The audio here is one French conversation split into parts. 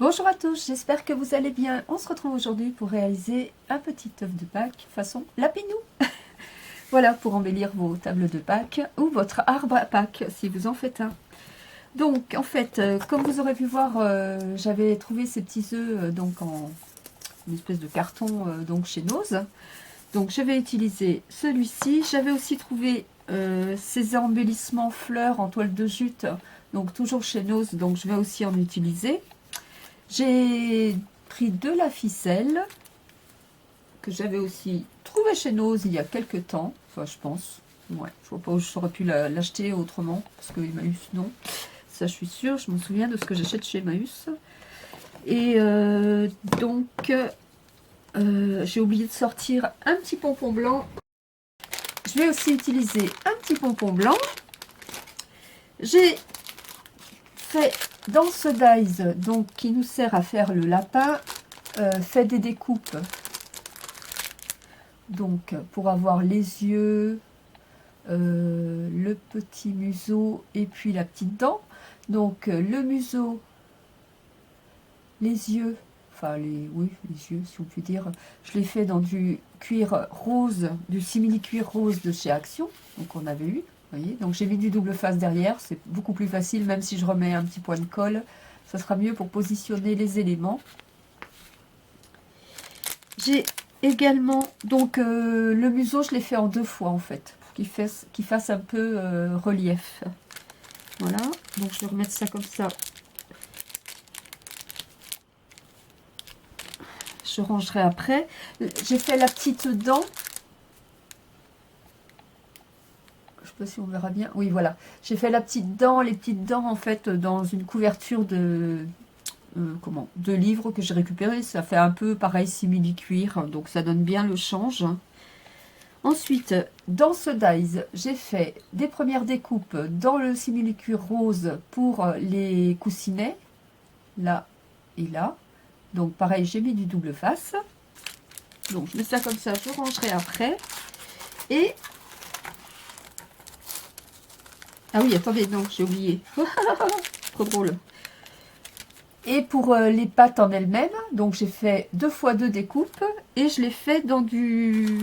Bonjour à tous, j'espère que vous allez bien. On se retrouve aujourd'hui pour réaliser un petit œuf de Pâques façon lapinou. Voilà, pour embellir vos tables de Pâques ou votre arbre à Pâques si vous en faites un. Donc en fait, comme vous aurez pu voir, j'avais trouvé ces petits œufs donc en une espèce de carton donc chez Nose. Donc je vais utiliser celui-ci. J'avais aussi trouvé ces embellissements fleurs en toile de jute, donc toujours chez Nose, donc je vais aussi en utiliser. J'ai pris de la ficelle que j'avais aussi trouvé chez Nose il y a quelques temps, enfin je pense. Ouais, je vois pas où j'aurais pu l'acheter autrement, parce que Emmaüs non. Ça je suis sûre, je me souviens de ce que j'achète chez Emmaüs. Et donc j'ai oublié de sortir un petit pompon blanc. Je vais aussi utiliser un petit pompon blanc. J'ai fait dans ce dies donc qui nous sert à faire le lapin, fait des découpes donc pour avoir les yeux, le petit museau et puis la petite dent. Donc le museau, les yeux, enfin oui les yeux si on peut dire, je l'ai fait dans du cuir rose, du simili-cuir rose de chez Action, donc on avait eu, vous voyez. Donc j'ai mis du double face derrière, c'est beaucoup plus facile, même si je remets un petit point de colle, ça sera mieux pour positionner les éléments. J'ai également, donc le museau, je l'ai fait en 2 fois en fait, pour qu'il fasse un peu relief. Voilà, donc je vais remettre ça comme ça. Je rangerai après. J'ai fait la petite dent. Je sais pas si on verra bien. Oui, voilà. J'ai fait la petite dent, les petites dents en fait, dans une couverture de... de livres que j'ai récupéré. Ça fait un peu pareil simili-cuir, donc ça donne bien le change. Ensuite, dans ce dies, j'ai fait des premières découpes dans le simili-cuir rose pour les coussinets, là et là. Donc pareil, j'ai mis du double face. Donc je mets ça comme ça, je rangerai après. Et... ah oui, attendez, non, j'ai oublié. Trop drôle. Et pour les pattes en elles-mêmes, donc j'ai fait 2 fois 2 découpes et je l'ai fait dans du...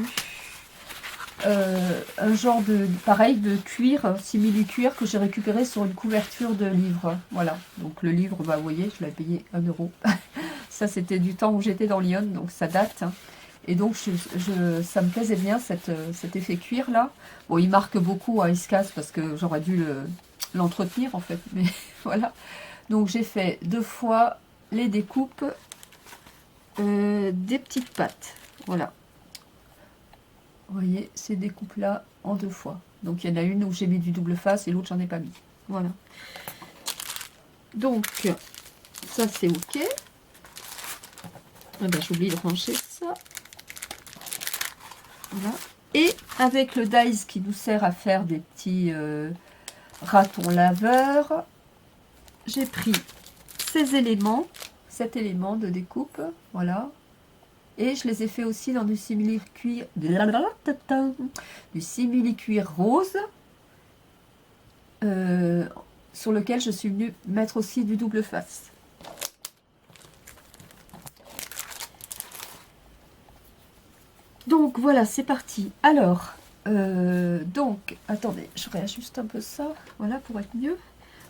un genre de pareil de cuir, simili-cuir que j'ai récupéré sur une couverture de livre. Voilà, donc le livre, bah, vous voyez, je l'ai payé 1 €. Ça c'était du temps où j'étais dans Lyon, donc ça date. Et donc ça me plaisait bien cet effet cuir là. Bon, il marque beaucoup, hein, il se casse parce que j'aurais dû l'entretenir en fait, mais voilà. Donc j'ai fait 2 fois les découpes des petites pattes. Voilà. Vous voyez, ces découpes-là en 2 fois. Donc il y en a une où j'ai mis du double face et l'autre j'en ai pas mis. Voilà. Donc ça c'est ok. Ah ben, j'oublie de ranger ça. Voilà. Et avec le dies qui nous sert à faire des petits ratons laveurs, j'ai pris ces éléments, cet élément de découpe, voilà. Et je les ai fait aussi dans du simili-cuir rose, sur lequel je suis venue mettre aussi du double face. Donc voilà, c'est parti. Alors, donc, attendez, je réajuste un peu ça, voilà, pour être mieux.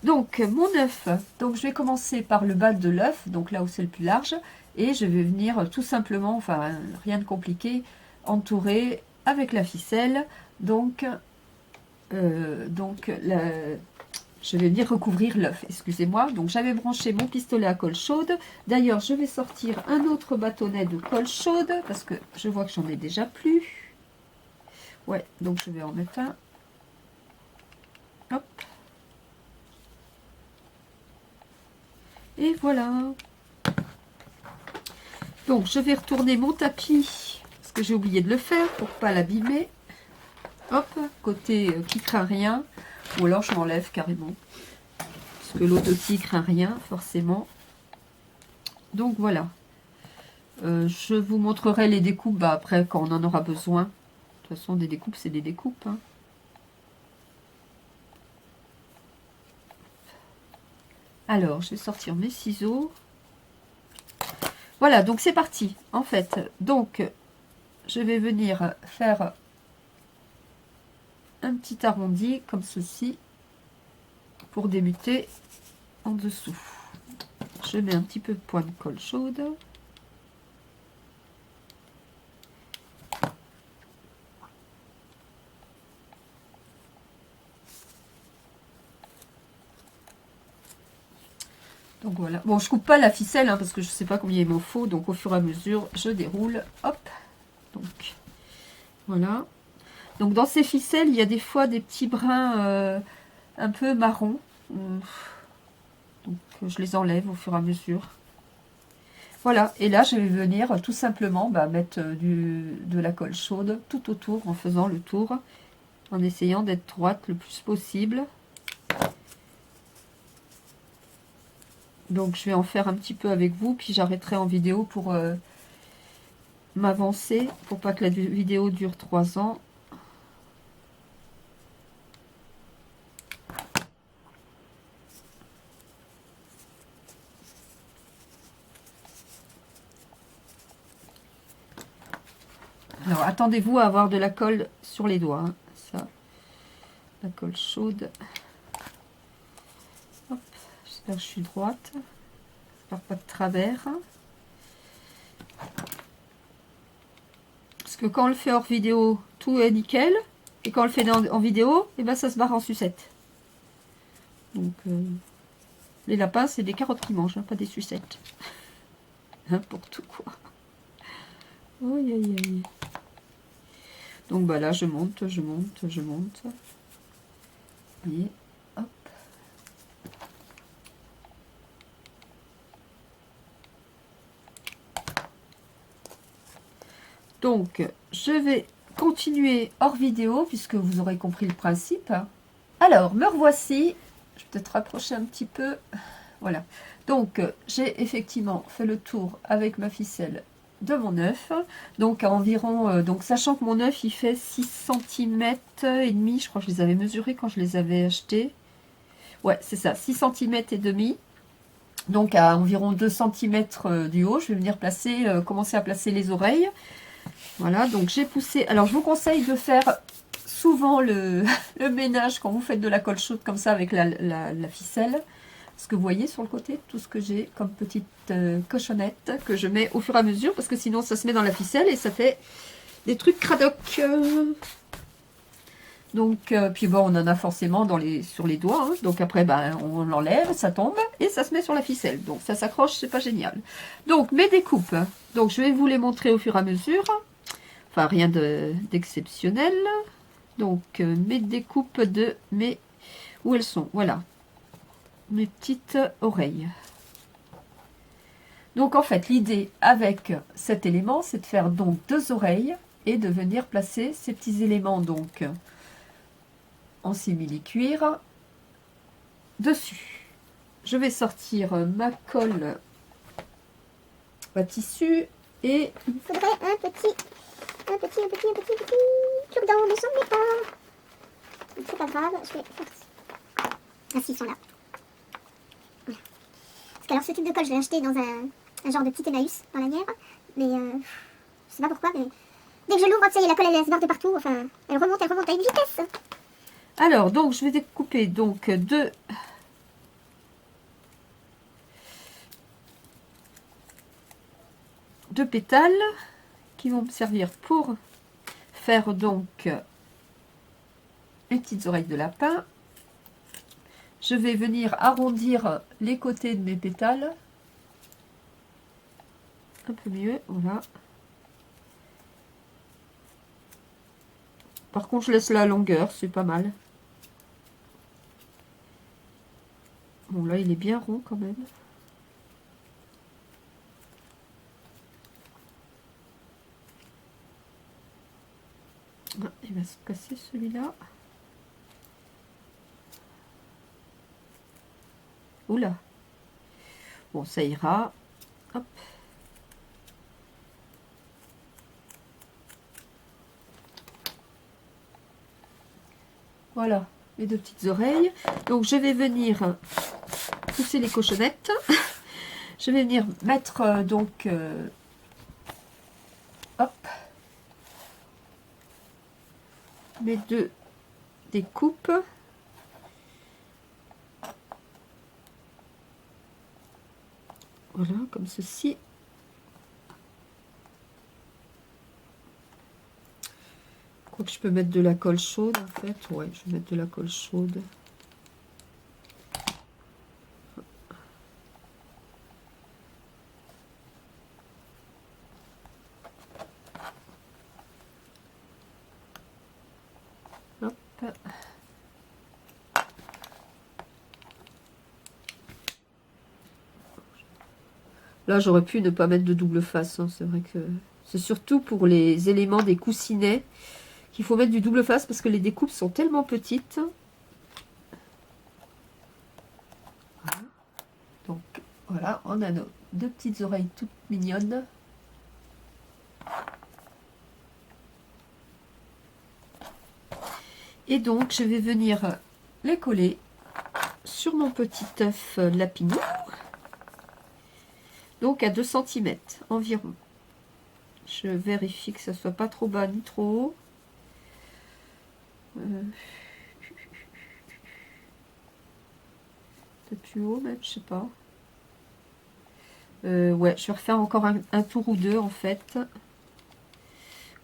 Donc, mon œuf, donc je vais commencer par le bas de l'œuf, donc là où c'est le plus large, et je vais venir tout simplement, enfin, rien de compliqué, entourer avec la ficelle, donc je vais venir recouvrir l'œuf, excusez-moi. Donc j'avais branché mon pistolet à colle chaude. D'ailleurs, je vais sortir un autre bâtonnet de colle chaude, parce que je vois que j'en ai déjà plus. Ouais, donc je vais en mettre un. Hop. Et voilà. Donc je vais retourner mon tapis, parce que j'ai oublié de le faire, pour pas l'abîmer. Hop, côté qui craint rien. Ou alors je m'enlève carrément. Parce que l'autre aussi craint rien, forcément. Donc voilà. Je vous montrerai les découpes après quand on en aura besoin. De toute façon, des découpes, c'est des découpes. Hein. Alors, je vais sortir mes ciseaux. Voilà, donc c'est parti. En fait, donc, je vais venir faire un petit arrondi comme ceci pour débuter en dessous. Je mets un petit peu de point de colle chaude. Donc voilà. Bon, je coupe pas la ficelle hein, parce que je sais pas combien il m'en faut. Donc au fur et à mesure, je déroule. Hop. Donc voilà. Donc dans ces ficelles, il y a des fois des petits brins un peu marron. Donc je les enlève au fur et à mesure. Voilà, et là je vais venir tout simplement mettre de la colle chaude tout autour en faisant le tour, en essayant d'être droite le plus possible. Donc je vais en faire un petit peu avec vous, puis j'arrêterai en vidéo pour m'avancer, pour pas que la vidéo dure 3 ans. Alors, attendez-vous à avoir de la colle sur les doigts. Hein. Ça, la colle chaude. Hop, j'espère que je suis droite. J'espère pas de travers. Parce que quand on le fait hors vidéo, tout est nickel. Et quand on le fait en vidéo, et ben ça se barre en sucette. Donc, les lapins, c'est des carottes qui mangent, hein, pas des sucettes. N'importe quoi. Aïe, aïe, aïe. Donc bah là, je monte. Et hop. Donc, je vais continuer hors vidéo, puisque vous aurez compris le principe. Alors, me revoici. Je vais peut-être rapprocher un petit peu. Voilà. Donc, j'ai effectivement fait le tour avec ma ficelle de mon œuf. Donc, à environ... donc, sachant que mon œuf, il fait 6 cm et demi. Je crois que je les avais mesurés quand je les avais achetés. Ouais, c'est ça. 6 cm et demi. Donc, à environ 2 cm du haut, je vais venir placer, commencer à placer les oreilles. Voilà, donc j'ai poussé. Alors, je vous conseille de faire souvent le ménage quand vous faites de la colle chaude comme ça avec la ficelle. Parce que vous voyez sur le côté tout ce que j'ai comme petite cochonnette que je mets au fur et à mesure. Parce que sinon, ça se met dans la ficelle et ça fait des trucs cradoc. Donc, puis bon, on en a forcément sur les doigts. Hein. Donc après, on l'enlève, ça tombe et ça se met sur la ficelle. Donc ça s'accroche, c'est pas génial. Donc mes découpes. Donc je vais vous les montrer au fur et à mesure. Enfin, rien d'exceptionnel. Donc mes découpes où elles sont? Voilà. Mes petites oreilles. Donc en fait, l'idée avec cet élément, c'est de faire donc 2 oreilles et de venir placer ces petits éléments donc en simili-cuir dessus. Je vais sortir ma colle à tissu et il me faudrait un petit cure-dent, mais j'en ai pas. C'est pas grave, je vais faire ça. Ah si, ils sont là. Voilà. Parce que alors ce type de colle, je l'ai acheté dans un genre de petit Emmaüs dans la Nièvre, mais je sais pas pourquoi, mais dès que je l'ouvre, ça y est, la colle elle se barre de partout, enfin, elle remonte à une vitesse. Alors, donc, je vais découper donc deux pétales qui vont me servir pour faire donc les petites oreilles de lapin. Je vais venir arrondir les côtés de mes pétales. Un peu mieux, voilà. Par contre, je laisse la longueur, c'est pas mal. Bon, là, il est bien rond quand même. Ah, il va se casser celui-là. Oula. Bon, ça ira. Hop. Voilà, mes deux petites oreilles. Donc, je vais venir pousser les cochonnettes. Je vais venir mettre hop, mes deux découpes. Voilà, comme ceci. Je crois que je peux mettre de la colle chaude en fait. Ouais, je vais mettre de la colle chaude. Hop. Là, j'aurais pu ne pas mettre de double face. Hein. C'est vrai que c'est surtout pour les éléments des coussinets qu'il faut mettre du double face parce que les découpes sont tellement petites. Voilà. Donc, voilà, on a nos deux petites oreilles toutes mignonnes. Et donc, je vais venir les coller sur mon petit œuf Lapinou. Donc, à 2 cm environ. Je vérifie que ça soit pas trop bas ni trop haut. Peut-être plus haut même, je sais pas. Ouais, je vais refaire encore un tour ou deux en fait.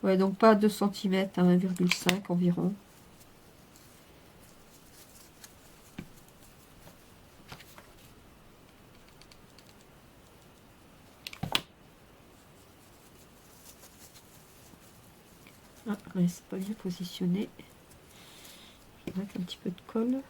Ouais, donc pas 2 cm, à 1,5 environ. Ah, ouais, c'est pas bien positionné. Je vais mettre un petit peu de colle.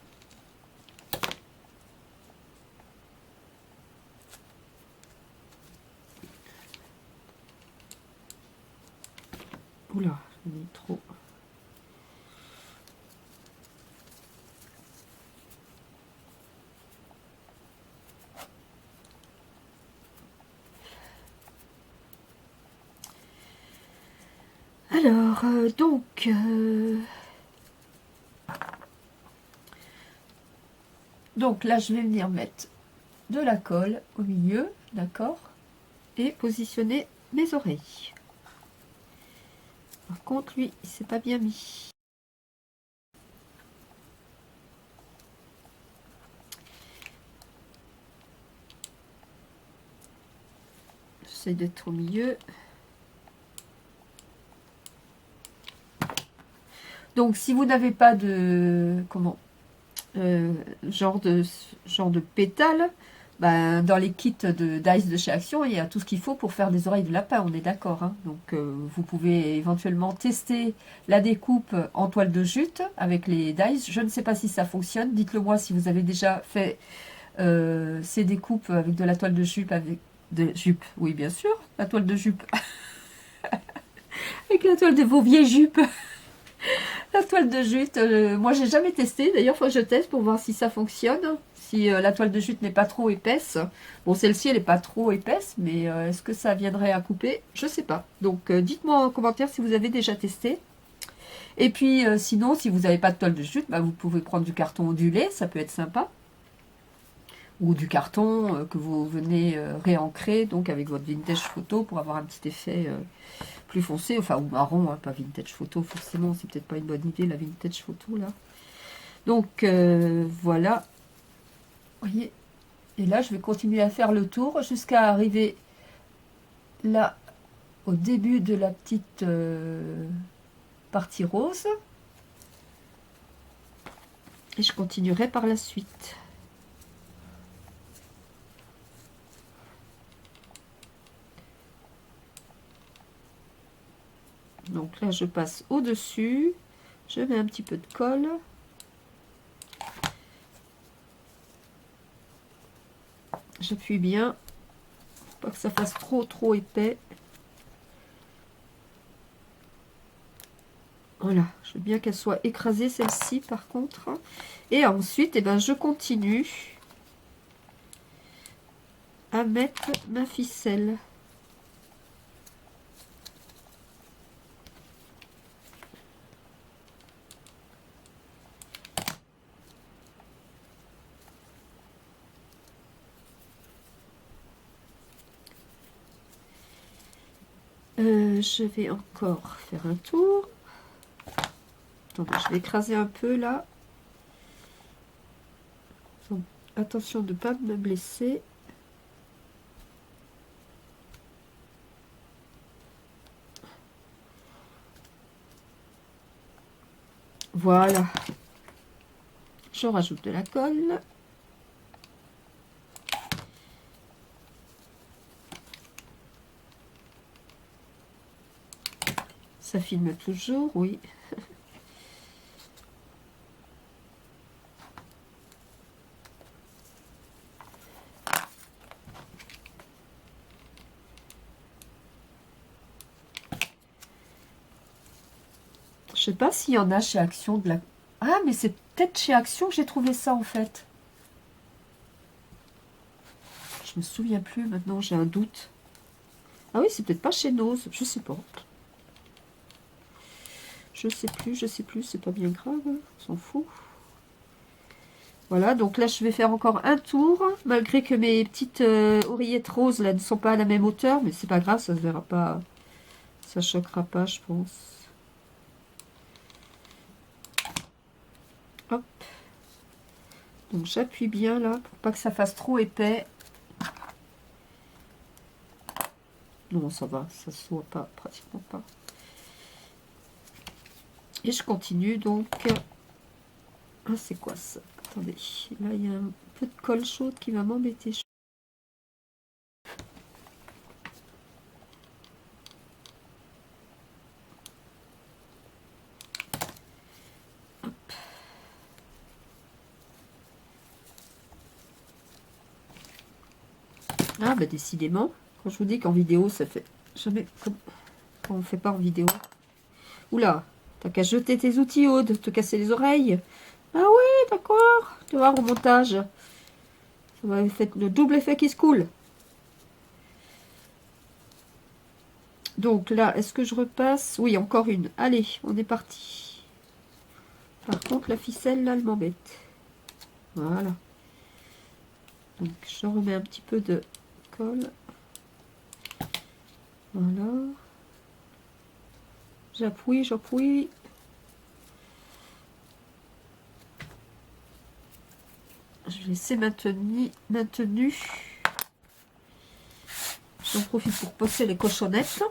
Oula, j'en ai trop. Alors, donc là, je vais venir mettre de la colle au milieu, d'accord, et positionner mes oreilles. Par contre, lui, il s'est pas bien mis. J'essaie d'être au milieu. Donc, si vous n'avez pas de genre de pétales, ben, dans les kits de dice de chez Action, il y a tout ce qu'il faut pour faire des oreilles de lapin, on est d'accord. Hein. Donc, vous pouvez éventuellement tester la découpe en toile de jute avec les dice. Je ne sais pas si ça fonctionne. Dites-le moi si vous avez déjà fait ces découpes avec de la toile de jupe, oui bien sûr, la toile de jupe, avec la toile de vos vieilles jupes. La toile de jute, moi j'ai jamais testé, d'ailleurs faut que je teste pour voir si ça fonctionne, si la toile de jute n'est pas trop épaisse. Bon, celle-ci elle n'est pas trop épaisse, mais est-ce que ça viendrait à couper? Je sais pas. Donc dites-moi en commentaire si vous avez déjà testé. Et puis sinon, si vous n'avez pas de toile de jute, bah, vous pouvez prendre du carton ondulé, ça peut être sympa. Ou du carton que vous venez réancrer, donc avec votre vintage photo pour avoir un petit effet plus foncé, enfin ou marron, hein, pas vintage photo forcément, c'est peut-être pas une bonne idée la vintage photo là. Donc voilà, vous voyez, et là je vais continuer à faire le tour jusqu'à arriver là au début de la petite partie rose, et je continuerai par la suite. Donc là je passe au dessus, je mets un petit peu de colle. J'appuie bien, pas que ça fasse trop épais. Voilà, je veux bien qu'elle soit écrasée celle-ci par contre. Et ensuite, eh ben, je continue à mettre ma ficelle. Je vais encore faire un tour. Attendez, je vais écraser un peu là. Donc, attention de ne pas me blesser. Voilà. Je rajoute de la colle. Ça filme toujours, oui. Je sais pas s'il y en a chez Action de la... Ah, mais c'est peut-être chez Action que j'ai trouvé ça en fait. Je me souviens plus maintenant, j'ai un doute. Ah oui, c'est peut-être pas chez Nose, je sais pas. Je sais plus, c'est pas bien grave, on s'en fout. Voilà, donc là je vais faire encore un tour, malgré que mes petites oreillettes roses là ne sont pas à la même hauteur, mais c'est pas grave, ça se verra pas, ça choquera pas, je pense. Hop. Donc j'appuie bien là, pour pas que ça fasse trop épais. Non, ça va, ça se voit pas, pratiquement pas. Et je continue donc. Ah, c'est quoi ça? Attendez, là il y a un peu de colle chaude qui va m'embêter. Hop. Ah bah décidément, quand je vous dis qu'en vidéo ça fait jamais comme quand on fait pas en vidéo. Oula, t'as qu'à jeter tes outils, Aude, te casser les oreilles. Ah oui, d'accord. Tu vas voir au montage. Ça va faire le double effet qui se coule. Donc là, est-ce que je repasse? Oui, encore une. Allez, on est parti. Par contre, la ficelle, là, elle m'embête. Voilà. Donc, je remets un petit peu de colle. Voilà. J'appuie, j'appuie. Je vais laisser maintenu. J'en profite pour poser les cochonnettes.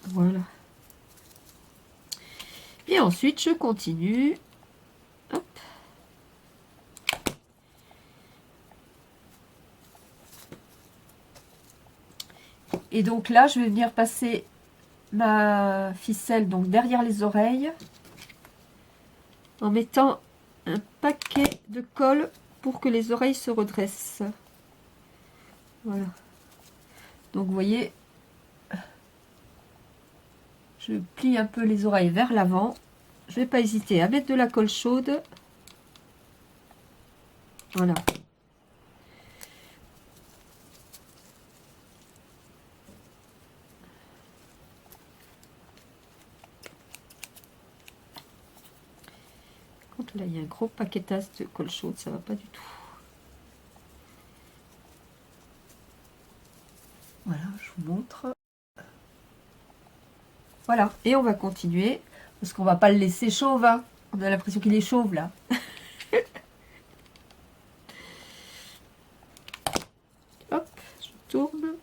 Voilà. Et ensuite, je continue. Hop. Et donc là, je vais venir passer ma ficelle donc derrière les oreilles en mettant un paquet de colle pour que les oreilles se redressent. Voilà. Donc vous voyez, je plie un peu les oreilles vers l'avant. Je vais pas hésiter à mettre de la colle chaude. Voilà. Là, il y a un gros paquetage de colle chaude, ça va pas du tout. Voilà, je vous montre. Voilà, et on va continuer, parce qu'on va pas le laisser chauve, hein. On a l'impression qu'il est chauve, là. Hop, je tourne.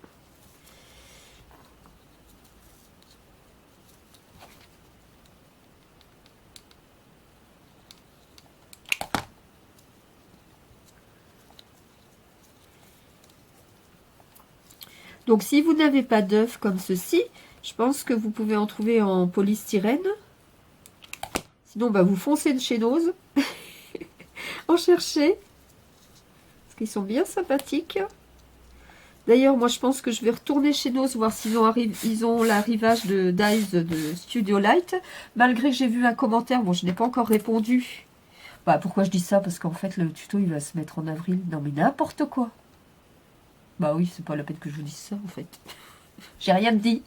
Donc, si vous n'avez pas d'œuf comme ceci, je pense que vous pouvez en trouver en polystyrène. Sinon, bah, vous foncez de chez Nose. En chercher. Parce qu'ils sont bien sympathiques. D'ailleurs, moi, je pense que je vais retourner chez Nose, voir s'ils ont l'arrivage de Dies de Studio Light. Malgré que j'ai vu un commentaire, bon, je n'ai pas encore répondu. Bah, pourquoi je dis ça? Parce qu'en fait, le tuto, il va se mettre en avril. Non, mais n'importe quoi. Bah oui, c'est pas la peine que je vous dise ça, en fait. J'ai rien dit.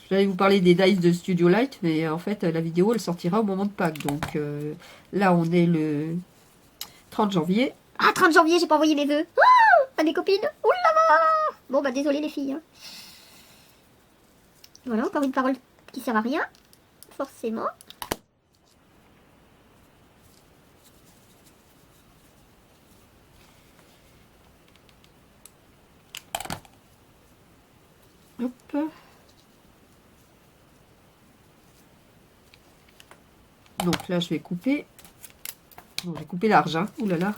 J'allais vous parler des Dies de Studio Light, mais en fait, la vidéo, elle sortira au moment de Pâques. Donc là, on est le 30 janvier. Ah, 30 janvier, j'ai pas envoyé mes vœux. Oh, à mes copines. Ouh là là. Bon, bah, désolé les filles. Hein. Voilà, encore une parole qui sert à rien. Forcément. Hop. Donc là, je vais couper. Non, j'ai coupé large, hein. Ouh là là.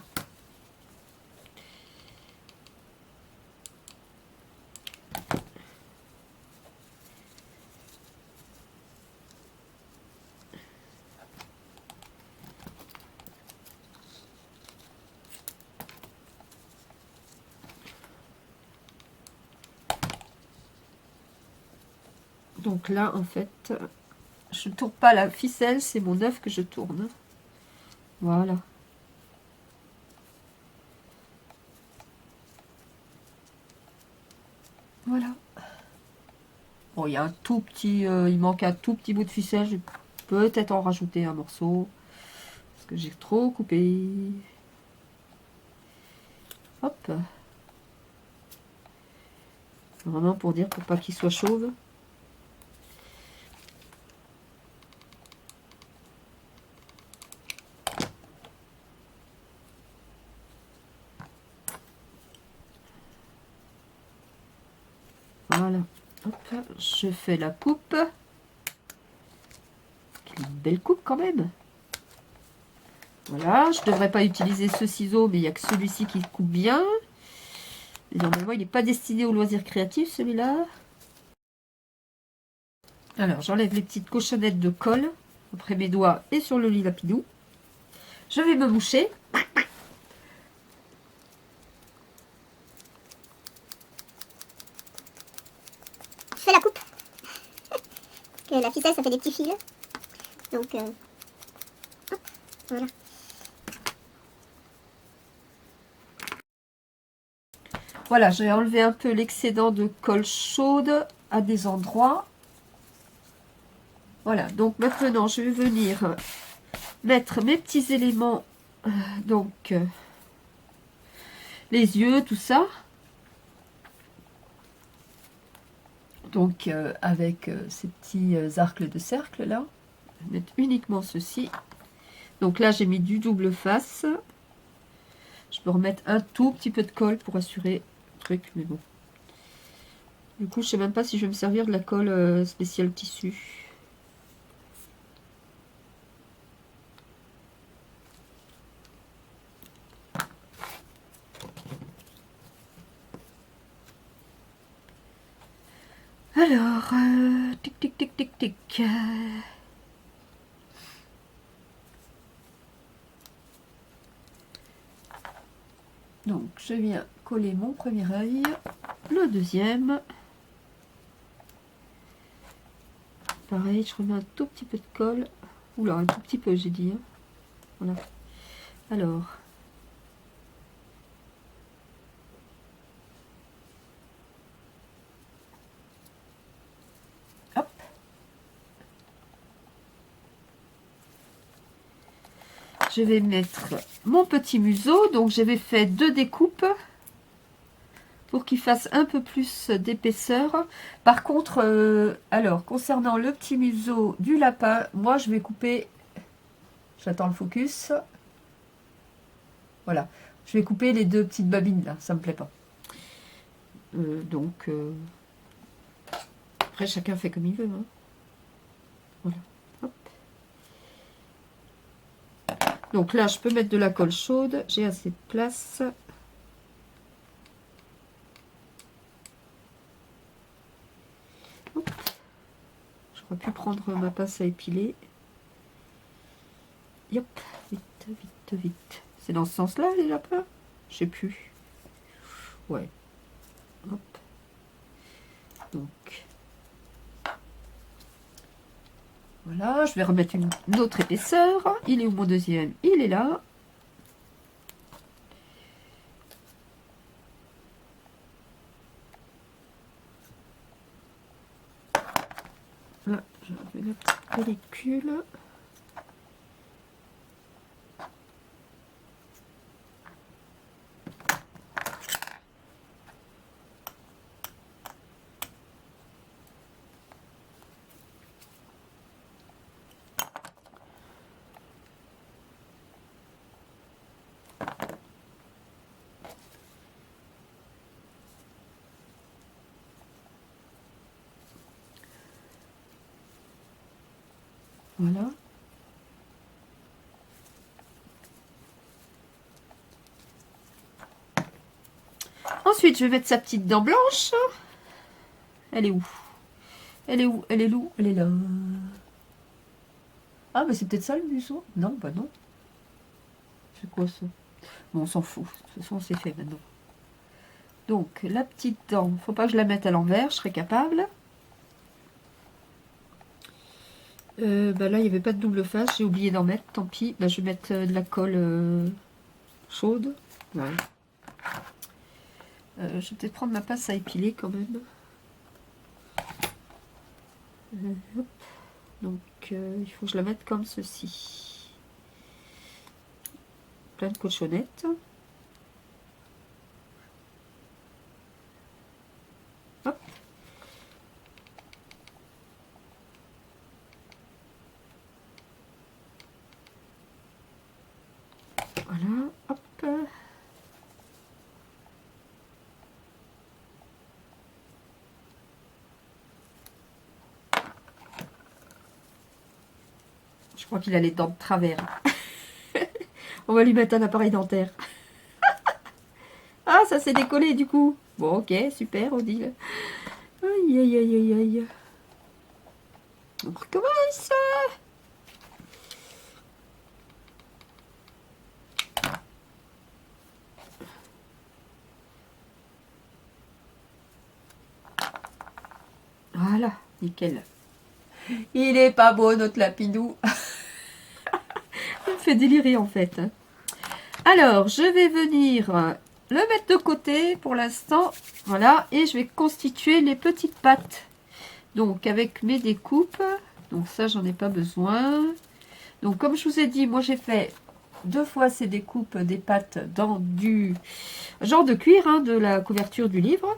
Donc là, en fait, je ne tourne pas la ficelle, c'est mon œuf que je tourne. Voilà. Voilà. Bon, il y a un tout petit, il manque un tout petit bout de ficelle. Je vais peut-être en rajouter un morceau parce que j'ai trop coupé. Hop. Vraiment pour dire pour pas qu'il soit chauve. Voilà. Hop, je fais la coupe. Une belle coupe quand même. Voilà, je ne devrais pas utiliser ce ciseau, mais il n'y a que celui-ci qui coupe bien. Et normalement, il n'est pas destiné aux loisirs créatifs, celui-là. Alors, j'enlève les petites cochonnettes de colle après mes doigts et sur le lit lapidou. Je vais me moucher. Je fais la coupe. Parce que la ficelle, ça fait des petits fils. Donc, hop, voilà. Voilà, j'ai enlevé un peu l'excédent de colle chaude à des endroits. Voilà, donc maintenant, je vais venir mettre mes petits éléments. Donc, les yeux, tout ça. Donc, avec ces petits arcs de cercle là. Je vais mettre uniquement ceci. Donc là, j'ai mis du double face. Je peux remettre un tout petit peu de colle pour assurer le truc, mais bon. Du coup, je sais même pas si je vais me servir de la colle spéciale tissu. Alors, tic tic tic tic tic. Donc, je viens coller mon premier œil, le deuxième. Pareil, je remets un tout petit peu de colle. Oula, un tout petit peu, j'ai dit. Hein. Voilà. Alors. Hop. Je vais mettre mon petit museau. Donc, j'avais fait 2 découpes pour qu'il fasse un peu plus d'épaisseur. Par contre, alors, concernant le petit museau du lapin, moi, je vais couper... J'attends le focus. Voilà. Je vais couper les 2 petites babines, là. Ça me plaît pas. Donc, après, chacun fait comme il veut. Hein. Voilà. Hop. Donc là, je peux mettre de la colle chaude. J'ai assez de place. Hop. J'aurais pu prendre ma pince à épiler. Yop. Vite, vite, vite. C'est dans ce sens-là, les lapins? Je sais plus. Ouais. Hop. Donc. Voilà, je vais remettre une autre épaisseur. Il est où mon deuxième? Il est là. Là, je vais la petite pellicule. Voilà. Ensuite, je vais mettre sa petite dent blanche. Elle est où? Elle est où? Elle est où? Elle est là. Ah, mais c'est peut-être ça le museau? Non, bah non. C'est quoi ça? Bon, on s'en fout. De toute façon, c'est fait maintenant. Donc, la petite dent, faut pas que je la mette à l'envers, je serais capable. Bah là, il n'y avait pas de double face, j'ai oublié d'en mettre, tant pis. Bah, je vais mettre de la colle chaude. Ouais. Je vais peut-être prendre ma pince à épiler quand même. Hop. Donc, il faut que je la mette comme ceci. Plein de cochonnettes. Hop. Voilà, hop. Je crois qu'il a les dents de travers. On va lui mettre un appareil dentaire. Ah, ça s'est décollé du coup. Bon, ok, super, Odile. Aïe, aïe, aïe, aïe, aïe. On recommence. Voilà, nickel. Il est pas beau, notre lapinou. Ça me fait délirer, en fait. Alors, je vais venir le mettre de côté pour l'instant. Voilà, et je vais constituer les petites pattes. Donc, avec mes découpes. Donc, ça, j'en ai pas besoin. Donc, comme je vous ai dit, moi, j'ai fait 2 fois ces découpes des pattes dans du genre de cuir, hein, de la couverture du livre.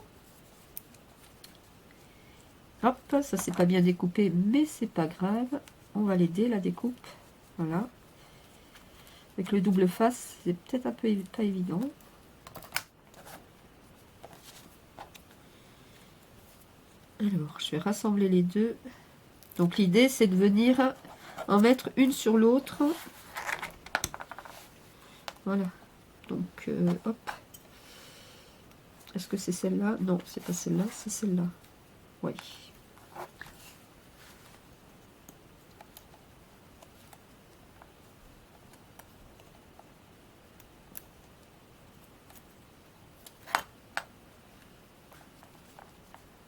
Hop, ça c'est pas bien découpé, mais c'est pas grave. On va l'aider, la découpe. Voilà. Avec le double face, c'est peut-être un peu pas évident. Alors, je vais rassembler les deux. Donc l'idée, c'est de venir en mettre une sur l'autre. Voilà. Donc, hop. Est-ce que c'est celle-là? Non, c'est pas celle-là, c'est celle-là. Oui.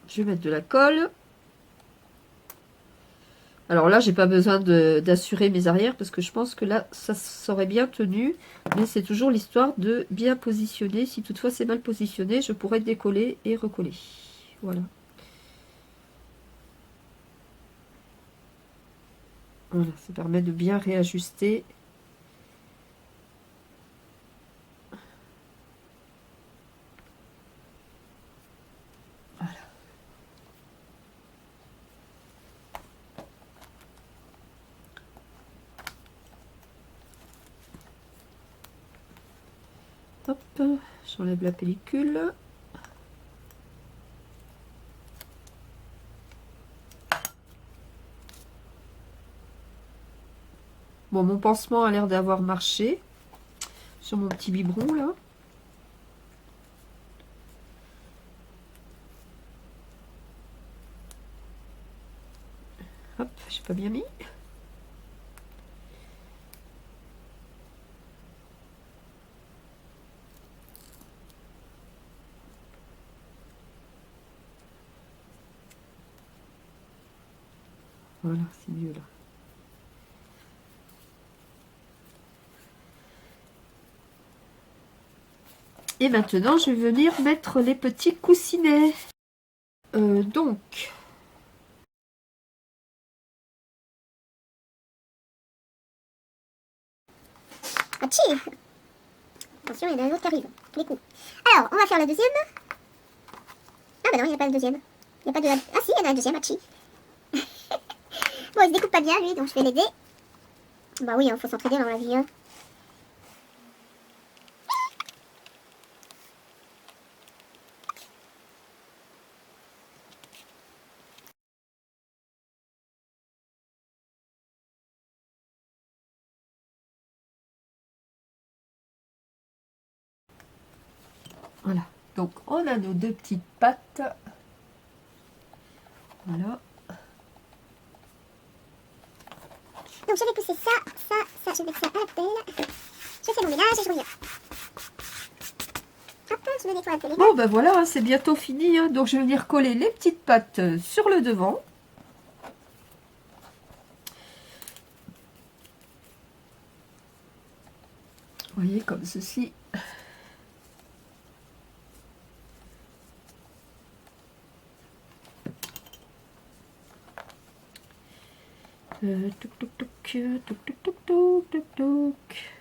Je vais mettre de la colle. Alors là, j'ai pas besoin d'assurer mes arrières parce que je pense que là, ça serait bien tenu. Mais c'est toujours l'histoire de bien positionner. Si toutefois c'est mal positionné, je pourrais décoller et recoller. Voilà. Voilà, ça permet de bien réajuster. Voilà. Hop, j'enlève la pellicule. Bon, mon pansement a l'air d'avoir marché sur mon petit biberon là. Hop, j'ai pas bien mis. Voilà, c'est mieux là. Et maintenant, je vais venir mettre les petits coussinets. Donc, Hachi. Attention, il y en a un autre qui arrive. Tous les coups. Alors, on va faire la deuxième. Ah bah non, il n'y a pas le deuxième. Il n'y a pas de... Ah si, il y en a un deuxième, Hachi. Bon, il se découpe pas bien, lui, donc je vais l'aider. Bah oui, il faut s'entraider dans la vie. Hein. Voilà. Donc, on a nos deux petites pattes. Voilà. Donc je vais pousser ça, je vais mettre ça à la pelle. Je fais mon ménage et je reviens. Hop, je me nettoie un peu les mains. Bon, ben voilà, hein, c'est bientôt fini. Hein. Donc, je vais venir coller les petites pattes sur le devant. Vous voyez, comme ceci. Touc, touc, touc, touc, touc, touc, touc, touc, touc.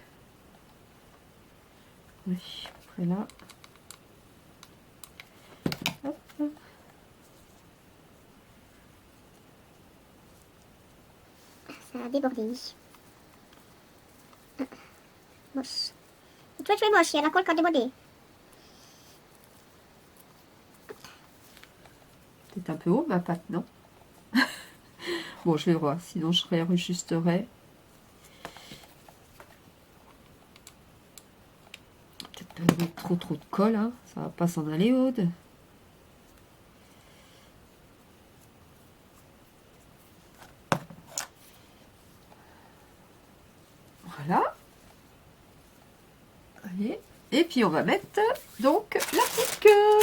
Oui, après là. Hop. Ça a débordé. Moche. Et toi tu es moche, il y a la colle qui a débordé. Peut-être un peu haut ma patte, non? Bon, je vais voir, sinon je réajusterai. Peut-être pas mettre trop de colle, hein. Ça va pas s'en aller, Aude. Voilà. Voyez. Et puis on va mettre donc la petite queue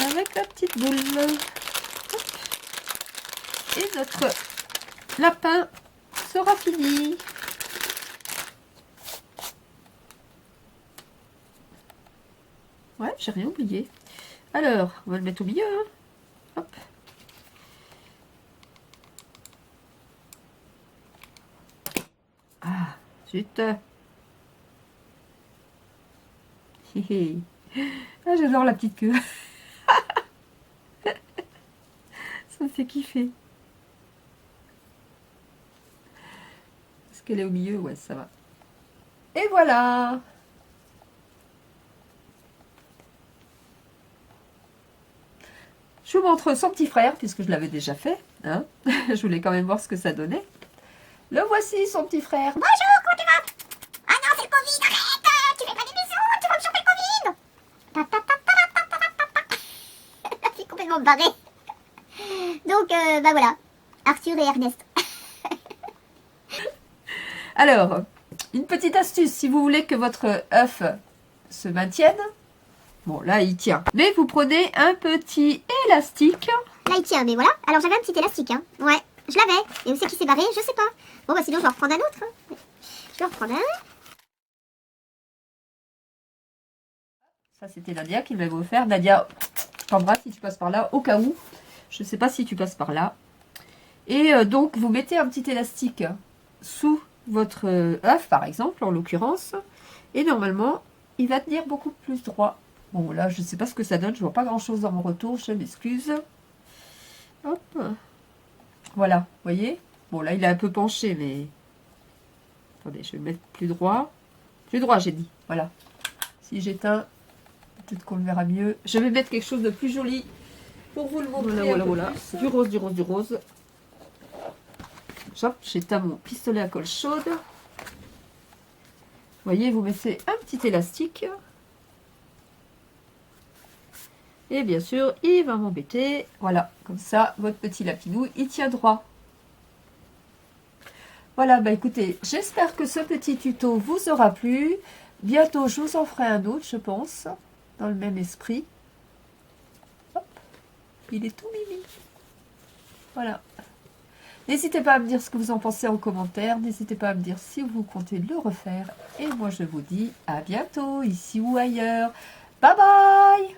avec la petite boule. Hop. Et notre lapin sera fini. Ouais, j'ai rien oublié. Alors, on va le mettre au milieu. Hein. Hop. Ah, zut. Hihi. Ah, j'adore la petite queue. Ça me fait kiffer. Est-ce qu'elle est au milieu? Ouais, ça va. Et voilà. Je vous montre son petit frère, puisque je l'avais déjà fait. Hein. Je voulais quand même voir ce que ça donnait. Le voici, son petit frère. Bonjour, comment tu vas? Ah non, c'est le Covid, arrête! Tu fais pas des bisous, tu vas me choper le Covid! Ta, ta, ta, ta, ta, ta, ta, ta, ta. C'est complètement barré. Donc, bah voilà. Arthur et Ernest. Alors, une petite astuce, si vous voulez que votre œuf se maintienne. Bon, là, il tient. Mais vous prenez un petit élastique. Là, il tient, mais voilà. Alors, j'avais un petit élastique, hein. Ouais, je l'avais. Et où c'est qui s'est barré? Je sais pas. Bon, bah sinon, je vais en reprendre un autre. Hein. Je vais en reprendre un. Ça, c'était Nadia qui m'avait offert. Nadia, je t'embrasse si tu passes par là, au cas où. Je ne sais pas si tu passes par là. Et donc, vous mettez un petit élastique sous votre œuf, par exemple, en l'occurrence. Et normalement, il va tenir beaucoup plus droit. Bon, là, je ne sais pas ce que ça donne. Je ne vois pas grand-chose dans mon retour. Je m'excuse. Hop. Voilà, vous voyez? Bon, là, il est un peu penché, mais... Attendez, je vais le mettre plus droit. Plus droit, j'ai dit. Voilà. Si j'éteins, peut-être qu'on le verra mieux. Je vais mettre quelque chose de plus joli pour vous le montrer. Voilà. Du rose, du rose, du rose. Hop, j'éteins mon pistolet à colle chaude. Vous voyez, vous mettez un petit élastique. Et bien sûr, il va m'embêter. Voilà, comme ça, votre petit lapinou, il tient droit. Voilà, bah écoutez, j'espère que ce petit tuto vous aura plu. Bientôt, je vous en ferai un autre, je pense, dans le même esprit. Hop, il est tout mimi. Voilà. N'hésitez pas à me dire ce que vous en pensez en commentaire. N'hésitez pas à me dire si vous comptez le refaire. Et moi, je vous dis à bientôt, ici ou ailleurs. Bye bye!